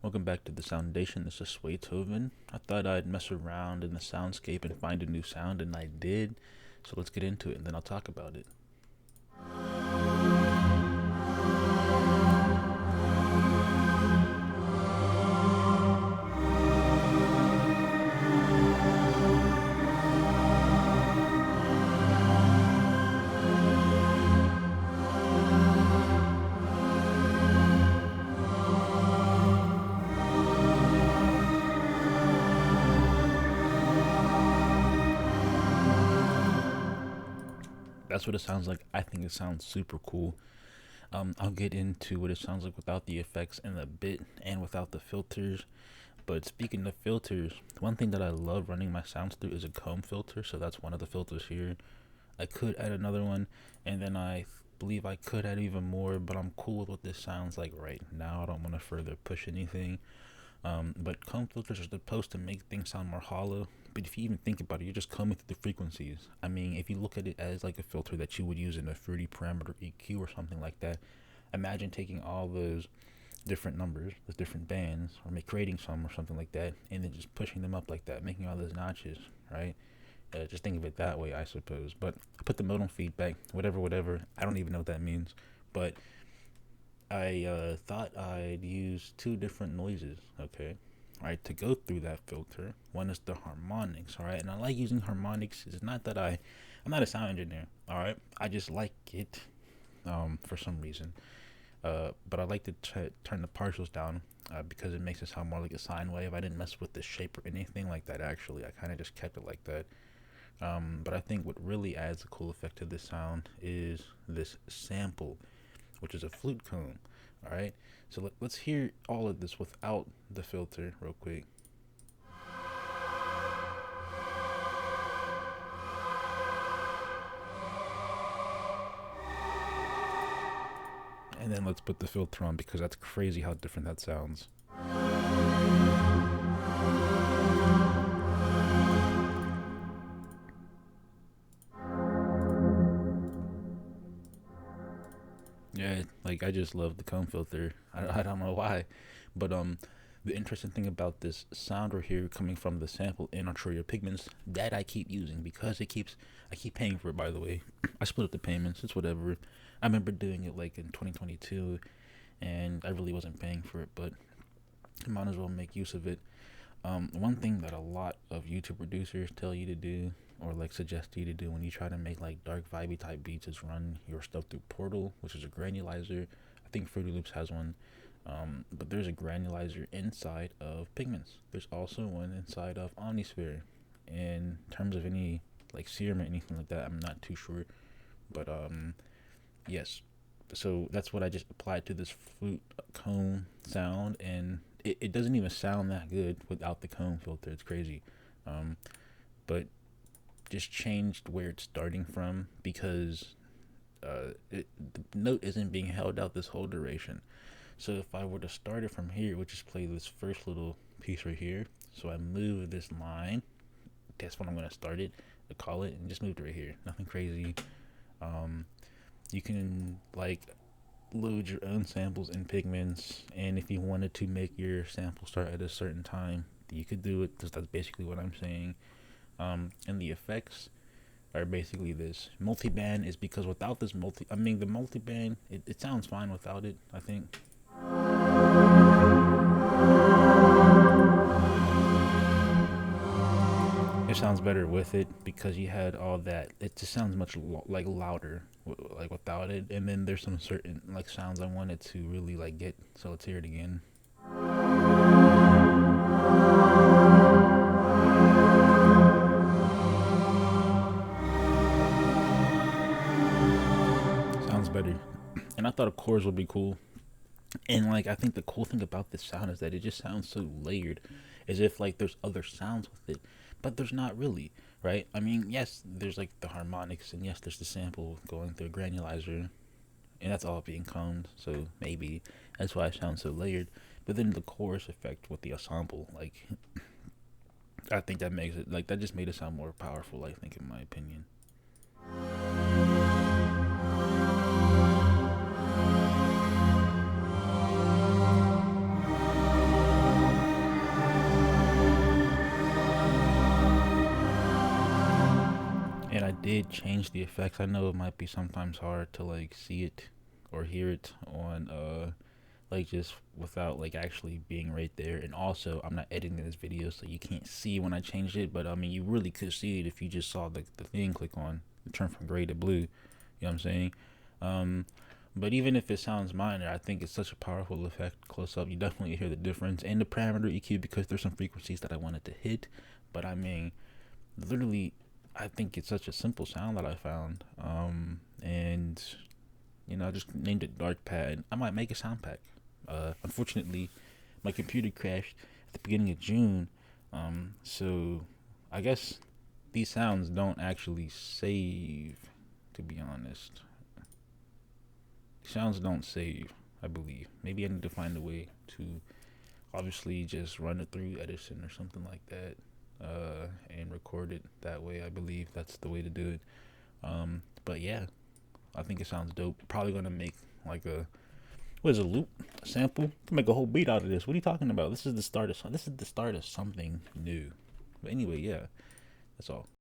Welcome back to the Soundation. This is Swaytoven. I thought I'd mess around in the soundscape and find a new sound, and I did. So let's get into it, and then I'll talk about it. That's what it sounds like. I think it sounds super cool. I'll get into what it sounds like without the effects in a bit and without the filters. But speaking of filters, one thing that I love running my sounds through is a comb filter. So that's one of the filters here. I could add another one, and then I believe I could add even more, but I'm cool with what this sounds like right now. I don't want to further push anything. But comb filters are supposed to make things sound more hollow. But if you even think about it, you're just combing through the frequencies. I mean, if you look at it as like a filter that you would use in a fruity parameter EQ or something like that, imagine taking all those different numbers, those different bands, or creating some or something like that, and then just pushing them up like that, making all those notches, right? Just think of it that way, I suppose. But I put the modal feedback, whatever. I don't even know what that means. But I thought I'd use two different noises, okay? All right, to go through that filter. One is the harmonics, all right? And I like using harmonics. It's not that I'm not a sound engineer, all right? I just like it for some reason. But I like to turn the partials down because it makes it sound more like a sine wave. I didn't mess with the shape or anything like that, actually. I kind of just kept it like that. But I think what really adds a cool effect to this sound is this sample, which is a flute cone. All right, so let's hear all of this without the filter real quick. And then let's put the filter on because that's crazy how different that sounds. Yeah, like I just love the comb filter. I don't know why, but the interesting thing about this sound right here coming from the sample in Arterial Pigments that I keep using because I keep paying for it. By the way, I split up the payments. It's whatever. I remember doing it like in 2022, and I really wasn't paying for it, but I might as well make use of it. One thing that a lot of YouTube producers tell you to do or like suggest you to do when you try to make like dark vibey type beats is run your stuff through Portal, which is a granulizer. I think Fruity Loops has one. But there's a granulizer inside of Pigments. There's also one inside of Omnisphere. In terms of any like serum or anything like that, I'm not too sure. But yes. So that's what I just applied to this flute cone sound, and it doesn't even sound that good without the cone filter. It's crazy. But just changed where it's starting from because the note isn't being held out this whole duration. So if I were to start it from here, which is play this first little piece right here, so I move this line. That's when I'm gonna start it. I call it and just move it right here. Nothing crazy. Um, you can like load your own samples in Pigments, and if you wanted to make your sample start at a certain time, you could do it. Because that's basically what I'm saying. And the effects are basically this. Multiband is because without this the multiband, it sounds fine without it, I think. It sounds better with it because you had all that. It just sounds much like louder, like without it. And then there's some certain like sounds I wanted to really like get. So let's hear it again. Sounds better. And I thought a chorus would be cool. And like I think the cool thing about this sound is that it just sounds so layered, as if like there's other sounds with it, but there's not really, right? I mean, yes, there's like the harmonics, and yes, there's the sample going through a granulizer, and that's all being combed. So maybe that's why it sounds so layered. But then the chorus effect with the ensemble, like I think that makes it like that just made it sound more powerful. I think, in my opinion. did change the effects. I know it might be sometimes hard to like see it or hear it on like just without like actually being right there. And also, I'm not editing this video, so you can't see when I changed it. But I mean, you really could see it if you just saw the thing click on and turn from gray to blue. You know what I'm saying? Um, but even if it sounds minor, I think it's such a powerful effect close up. You definitely hear the difference in the parameter EQ because there's some frequencies that I wanted to hit. But I mean, literally, I think it's such a simple sound that I found. And I just named it Dark Pad. I might make a sound pack. Unfortunately, my computer crashed at the beginning of June. So I guess these sounds don't actually save, to be honest. Sounds don't save, I believe. Maybe I need to find a way to obviously just run it through Edison or something like that, and record it that way. I believe that's the way to do it. But yeah, I think it sounds dope. Probably gonna make like what is a loop, a sample, to make a whole beat out of this. What are you talking about? This is the start of something new. But anyway, yeah, that's all.